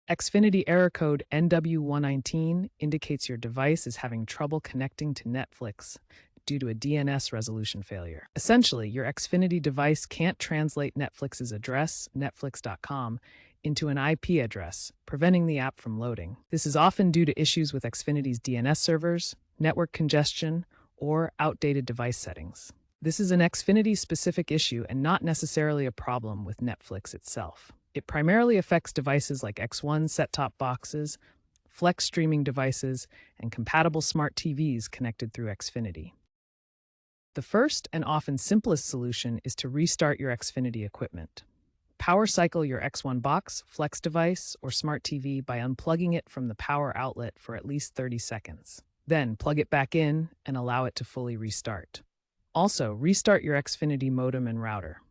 Xfinity Error Code NW-1-19 indicates your device is having trouble connecting to Netflix due to a DNS resolution failure. Essentially, your Xfinity device can't translate Netflix's address, netflix.com, into an IP address, preventing the app from loading. This is often due to issues with Xfinity's DNS servers, network congestion, or outdated device settings. This is an Xfinity-specific issue and not necessarily a problem with Netflix itself. It primarily affects devices like X1 set-top boxes, Flex streaming devices, and compatible smart TVs connected through Xfinity. The first and often simplest solution is to restart your Xfinity equipment. Power cycle your X1 box, Flex device, or smart TV by unplugging it from the power outlet for at least 30 seconds. Then plug it back in and allow it to fully restart. Also, restart your Xfinity modem and router.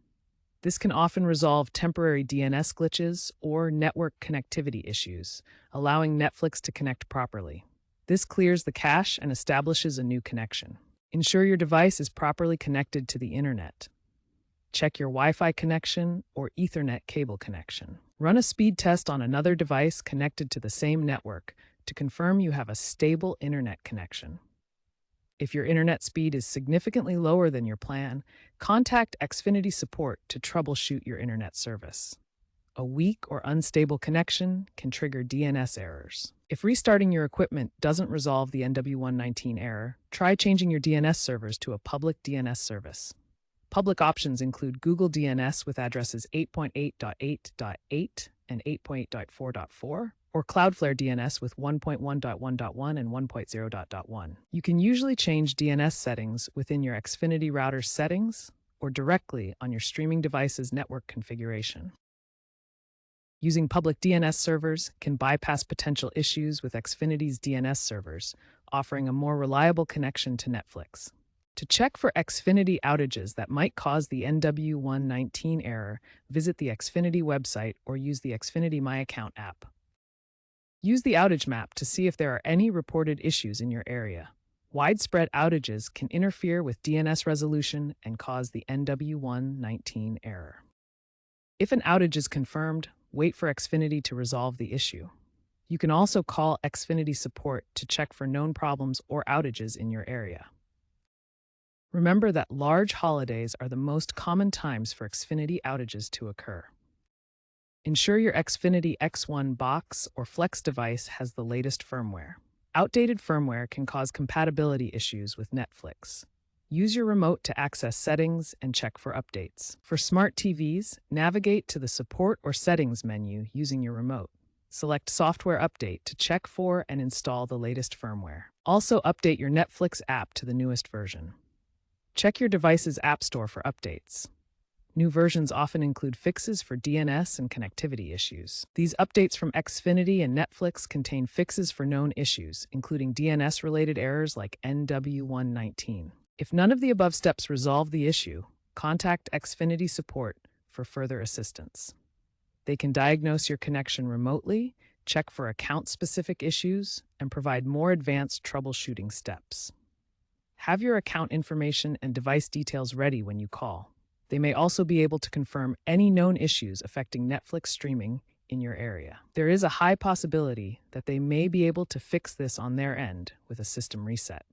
This can often resolve temporary DNS glitches or network connectivity issues, allowing Netflix to connect properly. This clears the cache and establishes a new connection. Ensure your device is properly connected to the internet. Check your Wi-Fi connection or Ethernet cable connection. Run a speed test on another device connected to the same network to confirm you have a stable internet connection. If your internet speed is significantly lower than your plan, contact Xfinity support to troubleshoot your internet service. A weak or unstable connection can trigger DNS errors. If restarting your equipment doesn't resolve the NW-1-19 error, try changing your DNS servers to a public DNS service. Public options include Google DNS with addresses 8.8.8.8 and 8.8.4.4, or Cloudflare DNS with 1.1.1.1 and 1.0.1. You can usually change DNS settings within your Xfinity router settings or directly on your streaming device's network configuration. Using public DNS servers can bypass potential issues with Xfinity's DNS servers, offering a more reliable connection to Netflix. To check for Xfinity outages that might cause the NW-1-19 error, visit the Xfinity website or use the Xfinity My Account app. Use the outage map to see if there are any reported issues in your area. Widespread outages can interfere with DNS resolution and cause the NW-1-19 error. If an outage is confirmed, wait for Xfinity to resolve the issue. You can also call Xfinity support to check for known problems or outages in your area. Remember that large holidays are the most common times for Xfinity outages to occur. Ensure your Xfinity X1 box or Flex device has the latest firmware. Outdated firmware can cause compatibility issues with Netflix. Use your remote to access settings and check for updates. For smart TVs, navigate to the Support or Settings menu using your remote. Select Software Update to check for and install the latest firmware. Also, update your Netflix app to the newest version. Check your device's App Store for updates. New versions often include fixes for DNS and connectivity issues. These updates from Xfinity and Netflix contain fixes for known issues, including DNS-related errors like NW-1-19. If none of the above steps resolve the issue, contact Xfinity support for further assistance. They can diagnose your connection remotely, check for account-specific issues, and provide more advanced troubleshooting steps. Have your account information and device details ready when you call. They may also be able to confirm any known issues affecting Netflix streaming in your area. There is a high possibility that they may be able to fix this on their end with a system reset.